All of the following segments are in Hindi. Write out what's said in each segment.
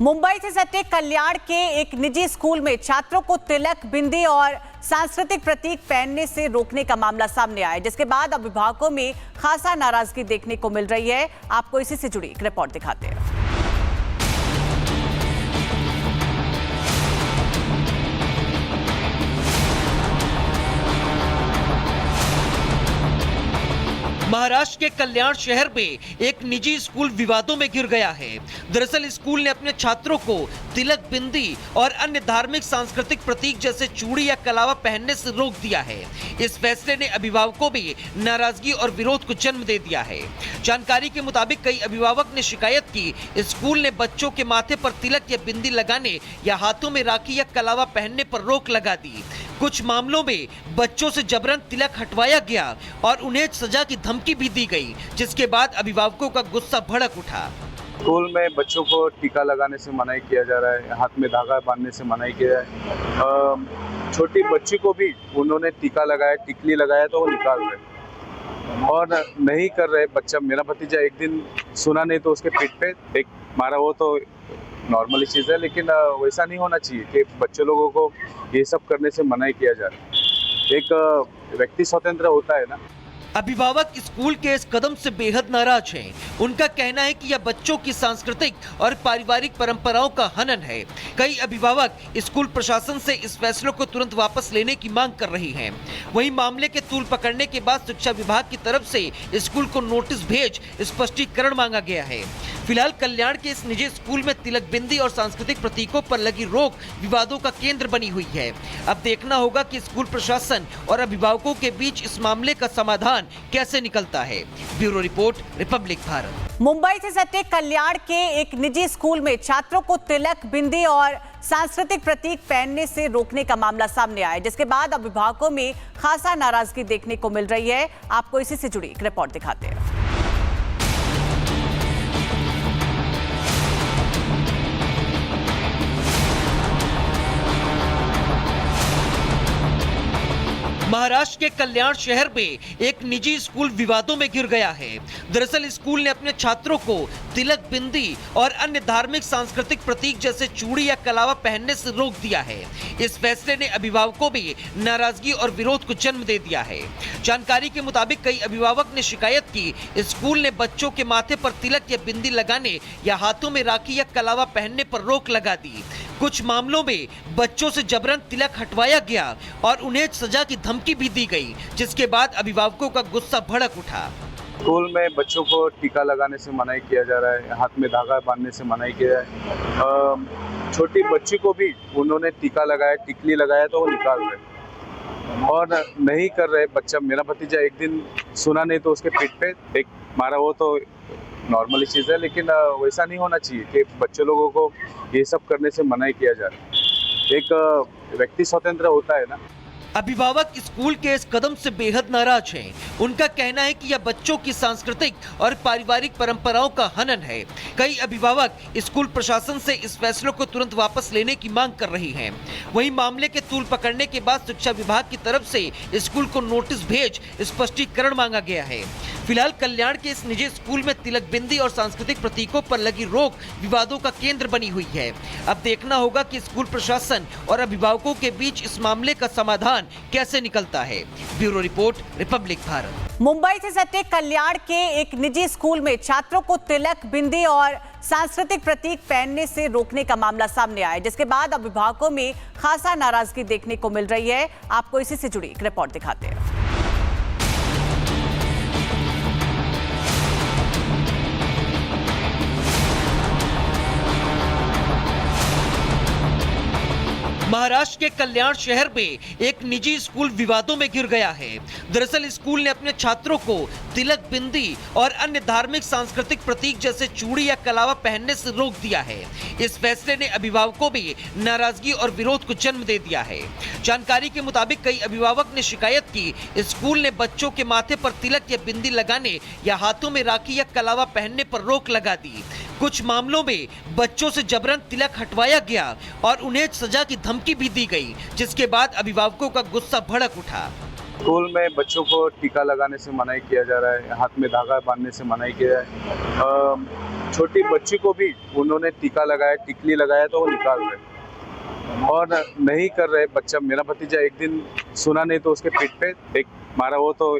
मुंबई से सटे कल्याण के एक निजी स्कूल में छात्रों को तिलक, बिंदी और सांस्कृतिक प्रतीक पहनने से रोकने का मामला सामने आया, जिसके बाद अभिभावकों में खासा नाराजगी देखने को मिल रही है। आपको इसी से जुड़ी एक रिपोर्ट दिखाते हैं। महाराष्ट्र के कल्याण शहर में एक निजी स्कूल विवादों में घिर गया है। दरअसल स्कूल ने अपने छात्रों को तिलक, बिंदी और अन्य धार्मिक सांस्कृतिक प्रतीक जैसे चूड़ी या कलावा पहनने से रोक दिया है। इस फैसले ने अभिभावकों में नाराजगी और विरोध को जन्म दे दिया है। जानकारी के मुताबिक कई अभिभावक ने शिकायत की, स्कूल ने बच्चों के माथे पर तिलक या बिंदी लगाने या हाथों में राखी या कलावा पहनने पर रोक लगा दी। कुछ मामलों में बच्चों से जबरन तिलक हटवाया गया और उन्हें सजा की धमकी भी दी गई, जिसके बाद अभिभावकों का गुस्सा भड़क उठा। स्कूल में बच्चों को टीका लगाने से मनाही किया जा रहा है, हाथ में धागा बांधने से मनाही किया है। छोटी बच्ची को भी उन्होंने टीका लगाया, टिकली लगाया तो वो निकाल रहे और नहीं कर रहे। बच्चा, मेरा भतीजा एक दिन सुना नहीं तो उसके पीठ पे एक मारा, वो तो नॉर्मली चीज़ है, लेकिन वैसा नहीं होना चाहिए कि बच्चे लोगों को ये सब करने से मनाही किया जा रहा है। एक व्यक्ति स्वतंत्र होता है ना। अभिभावक स्कूल के इस कदम से बेहद नाराज हैं। उनका कहना है कि यह बच्चों की सांस्कृतिक और पारिवारिक परंपराओं का हनन है। कई अभिभावक स्कूल प्रशासन से इस फैसले को तुरंत वापस लेने की मांग कर रही हैं। वहीं मामले के तूल पकड़ने के बाद शिक्षा विभाग की तरफ से स्कूल को नोटिस भेज स्पष्टीकरण मांगा गया है। फिलहाल कल्याण के इस निजी स्कूल में तिलक, बिंदी और सांस्कृतिक प्रतीकों पर लगी रोक विवादों का केंद्र बनी हुई है। अब देखना होगा कि स्कूल प्रशासन और अभिभावकों के बीच इस मामले का समाधान कैसे निकलता है। Bureau report, Republic Bharat. Mumbai से सटे कल्याण के एक निजी स्कूल में छात्रों को तिलक, बिंदी और सांस्कृतिक प्रतीक पहनने से रोकने का मामला सामने आया, जिसके बाद अभिभावकों में खासा नाराजगी देखने को मिल रही है। आपको इसी से जुड़ी एक रिपोर्ट दिखाते हैं। महाराष्ट्र के कल्याण शहर में एक निजी स्कूल विवादों में घिर गया है। दरअसल स्कूल ने अपने छात्रों को तिलक, बिंदी और अन्य धार्मिक सांस्कृतिक प्रतीक जैसे चूड़ी या कलावा पहनने से रोक दिया है। इस फैसले ने अभिभावकों में नाराजगी और विरोध को जन्म दे दिया है। जानकारी के मुताबिक कई अभिभावक ने शिकायत की, स्कूल ने बच्चों के माथे पर तिलक या बिंदी लगाने या हाथों में राखी या कलावा पहनने पर रोक लगा दी। कुछ मामलों में बच्चों से जबरन तिलक हटवाया गया और उन्हें सजा की धमकी भी दी गई, जिसके बाद अभिभावकों का गुस्सा भड़क उठा। स्कूल में बच्चों को टीका लगाने से मनाही किया जा रहा है, हाथ में धागा बांधने से मनाही किया है। छोटी बच्ची को भी उन्होंने टीका लगाया, टिकली लगाया तो वो निकाल रहे और नहीं कर रहे। बच्चा, मेरा भतीजा एक दिन सुना नहीं तो उसके पीठ पे एक मारा, वो तो नॉर्मली चीज़ है, लेकिन वैसा नहीं होना चाहिए कि बच्चे लोगों को ये सब करने से मनाही किया जा रहा है। एक व्यक्ति स्वतंत्र होता है ना। अभिभावक स्कूल के इस कदम से बेहद नाराज हैं। उनका कहना है कि यह बच्चों की सांस्कृतिक और पारिवारिक परंपराओं का हनन है। कई अभिभावक स्कूल प्रशासन से इस फैसले को तुरंत वापस लेने की मांग कर रही हैं। वहीं मामले के तूल पकड़ने के बाद शिक्षा विभाग की तरफ से स्कूल को नोटिस भेज स्पष्टीकरण मांगा गया है। फिलहाल कल्याण के इस निजी स्कूल में तिलक, बिंदी और सांस्कृतिक प्रतीकों पर लगी रोक विवादों का केंद्र बनी हुई है। अब देखना होगा कि स्कूल प्रशासन और अभिभावकों के बीच इस मामले का समाधान कैसे निकलता है। Bureau report, Republic Bharat. Mumbai से सटे कल्याण के एक निजी स्कूल में छात्रों को तिलक, बिंदी और सांस्कृतिक प्रतीक पहनने से रोकने का मामला सामने आया, जिसके बाद अभिभावकों में खासा नाराजगी देखने को मिल रही है। आपको इसी से जुड़ी एक रिपोर्ट दिखाते हैं। महाराष्ट्र के कल्याण शहर में एक निजी स्कूल विवादों में घिर गया है। दरअसल स्कूल ने अपने छात्रों को तिलक, बिंदी और अन्य धार्मिक सांस्कृतिक प्रतीक जैसे चूड़ी या कलावा पहनने से रोक दिया है। इस फैसले ने अभिभावकों में नाराजगी और विरोध को जन्म दे दिया है। जानकारी के मुताबिक कई अभिभावक ने शिकायत की, स्कूल ने बच्चों के माथे पर तिलक या बिंदी लगाने या हाथों में राखी या कलावा पहनने पर रोक लगा दी। कुछ मामलों में बच्चों से जबरन तिलक हटवाया गया और उन्हें सजा की धमकी भी दी गई, जिसके बाद अभिभावकों का गुस्सा भड़क उठा। स्कूल में बच्चों को टीका लगाने से मनाही किया जा रहा है, हाथ में धागा बांधने से मनाही किया है। छोटी बच्ची को भी उन्होंने टीका लगाया, टिकली लगाया तो वो निकाल रहे और नहीं कर रहे। बच्चा, मेरा भतीजा एक दिन सुना नहीं तो उसके पीठ पे एक मारा, वो तो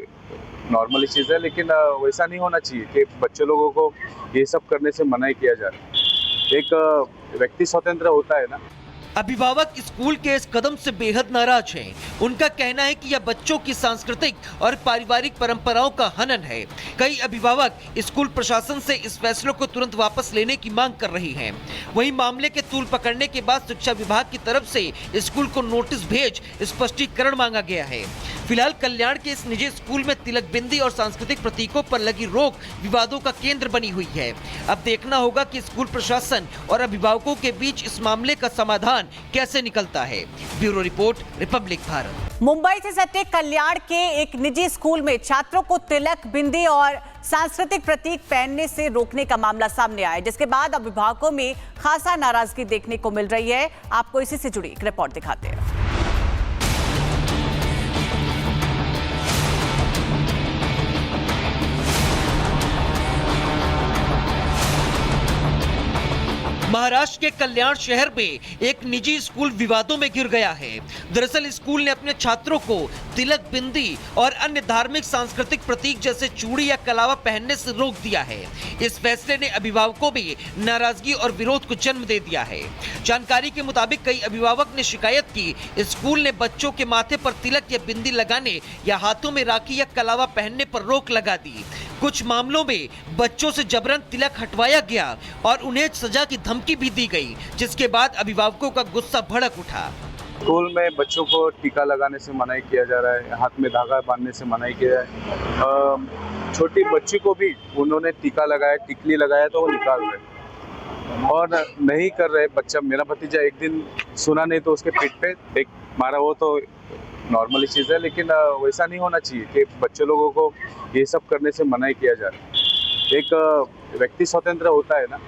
नॉर्मली चीज़ है, लेकिन वैसा नहीं होना चाहिए कि बच्चे लोगों को ये सब करने से मना किया जाए। एक व्यक्ति स्वतंत्र होता है ना। अभिभावक स्कूल के इस कदम से बेहद नाराज हैं। उनका कहना है कि यह बच्चों की सांस्कृतिक और पारिवारिक परंपराओं का हनन है। कई अभिभावक स्कूल प्रशासन से इस फैसले को तुरंत वापस लेने की मांग कर रही हैं। वहीं मामले के तूल पकड़ने के बाद शिक्षा विभाग की तरफ से स्कूल को नोटिस भेज स्पष्टीकरण मांगा गया है। फिलहाल कल्याण के इस निजी स्कूल में तिलक बिंदी और सांस्कृतिक प्रतीकों पर लगी रोक विवादों का केंद्र बनी हुई है। अब देखना होगा कि स्कूल प्रशासन और अभिभावकों के बीच इस मामले का समाधान कैसे निकलता है। Bureau report, Republic Bharat. Mumbai से सटे कल्याण के एक निजी स्कूल में छात्रों को तिलक, बिंदी और सांस्कृतिक प्रतीक पहनने से रोकने का मामला सामने आया, जिसके बाद अभिभावकों में खासा नाराजगी देखने को मिल रही है। आपको इसी से जुड़ी एक रिपोर्ट दिखाते हैं। महाराष्ट्र के कल्याण शहर में एक निजी स्कूल विवादों में घिर गया है। दरअसल स्कूल ने अपने छात्रों को तिलक, बिंदी और अन्य धार्मिक सांस्कृतिक प्रतीक जैसे चूड़ी या कलावा पहनने से रोक दिया है। इस फैसले ने अभिभावकों में नाराजगी और विरोध को जन्म दे दिया है। जानकारी के मुताबिक कई अभिभावक ने शिकायत की स्कूल ने बच्चों के माथे पर तिलक या बिंदी लगाने या हाथों में राखी या कलावा पहनने पर रोक लगा दी। कुछ मामलों में बच्चों से जबरन तिलक हटवाया गया और उन्हें सजा की धमकी भी दी गई, जिसके बाद अभिभावकों का गुस्सा भड़क उठा। स्कूल में बच्चों को टीका लगाने से मनाही किया जा रहा है, हाथ में धागा बांधने से मनाही किया है। छोटी बच्ची को भी उन्होंने टीका लगाया, टिकली लगाया तो वो निकाल रहे और नहीं कर रहे। बच्चा, मेरा भतीजा एक दिन सुना नहीं तो उसके पीठ पे एक मारा, वो तो नॉर्मली चीज़ है, लेकिन वैसा नहीं होना चाहिए कि बच्चे लोगों को ये सब करने से मनाही किया जाए। एक व्यक्ति स्वतंत्र होता है ना।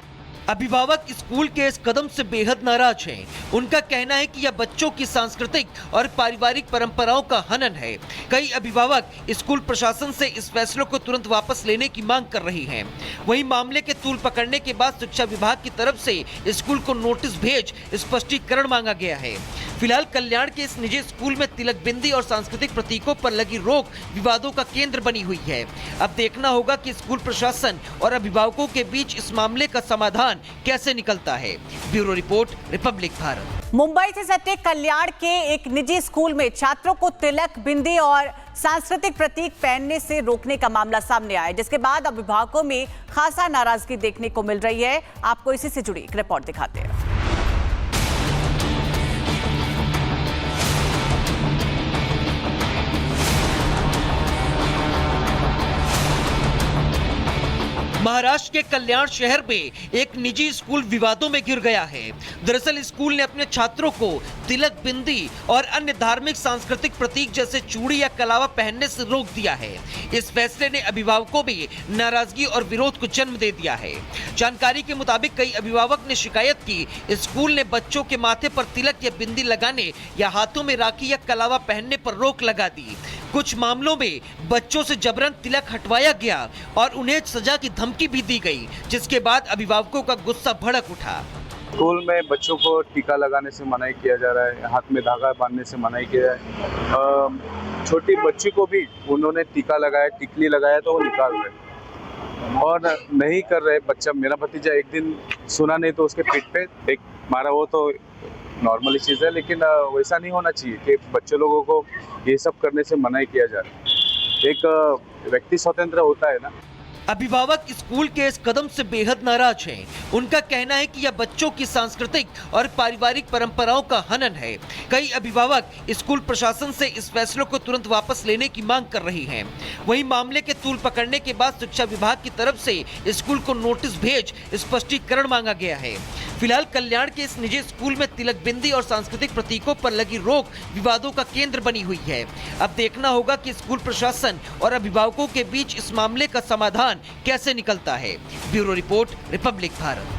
अभिभावक स्कूल के इस कदम से बेहद नाराज हैं। उनका कहना है कि यह बच्चों की सांस्कृतिक और पारिवारिक परंपराओं का हनन है। कई अभिभावक स्कूल प्रशासन से इस फैसले को तुरंत वापस लेने की मांग कर रही हैं। वहीं मामले के तूल पकड़ने के बाद शिक्षा विभाग की तरफ से स्कूल को नोटिस भेज स्पष्टीकरण मांगा गया है। फिलहाल कल्याण के इस निजी स्कूल में तिलक, बिंदी और सांस्कृतिक प्रतीकों पर लगी रोक विवादों का केंद्र बनी हुई है। अब देखना होगा कि स्कूल प्रशासन और अभिभावकों के बीच इस मामले का समाधान कैसे निकलता है। Bureau report, Republic Bharat. Mumbai से सटे कल्याण के एक निजी स्कूल में छात्रों को तिलक, बिंदी और सांस्कृतिक प्रतीक पहनने से रोकने का मामला सामने आया, जिसके बाद अभिभावकों में खासा नाराजगी देखने को मिल रही है। आपको इसी से जुड़ी एक रिपोर्ट दिखाते हैं। महाराष्ट्र के कल्याण शहर में एक निजी स्कूल विवादों में घिर गया है। दरअसल स्कूल ने अपने छात्रों को तिलक, बिंदी और अन्य धार्मिक सांस्कृतिक प्रतीक जैसे चूड़ी या कलावा पहनने से रोक दिया है। इस फैसले ने अभिभावकों में नाराजगी और विरोध को जन्म दे दिया है। जानकारी के मुताबिक कई अभिभावक ने शिकायत की स्कूल ने बच्चों के माथे पर तिलक या बिंदी लगाने या हाथों में राखी या कलावा पहनने पर रोक लगा दी। कुछ मामलों में बच्चों से जबरन तिलक हटवाया गया और उन्हें सजा की धमकी भी दी गई, जिसके बाद अभिभावकों का गुस्सा भड़क उठा। स्कूल में बच्चों को टीका लगाने से मनाही किया जा रहा है, हाथ में धागा बांधने से मनाही किया है। छोटी बच्ची को भी उन्होंने टीका लगाया, टिकली लगाया तो वो निकाल रहे और नहीं कर रहे। बच्चा, मेरा भतीजा एक दिन सुना नहीं तो उसके पीठ पे एक मारा, वो तो नॉर्मली चीज़ है, लेकिन वैसा नहीं होना चाहिए कि बच्चे लोगों को ये सब करने से मनाही किया जाए। एक व्यक्ति स्वतंत्र होता है ना। अभिभावक स्कूल के इस कदम से बेहद नाराज हैं। उनका कहना है कि यह बच्चों की सांस्कृतिक और पारिवारिक परंपराओं का हनन है। कई अभिभावक स्कूल प्रशासन से इस फैसले को तुरंत वापस लेने की मांग कर रही हैं। वहीं मामले के तूल पकड़ने के बाद शिक्षा विभाग की तरफ से स्कूल को नोटिस भेज स्पष्टीकरण मांगा गया है। फिलहाल कल्याण के इस निजी स्कूल में तिलक, बिंदी और सांस्कृतिक प्रतीकों पर लगी रोक विवादों का केंद्र बनी हुई है। अब देखना होगा कि स्कूल प्रशासन और अभिभावकों के बीच इस मामले का समाधान कैसे निकलता है। Bureau report, Republic Bharat.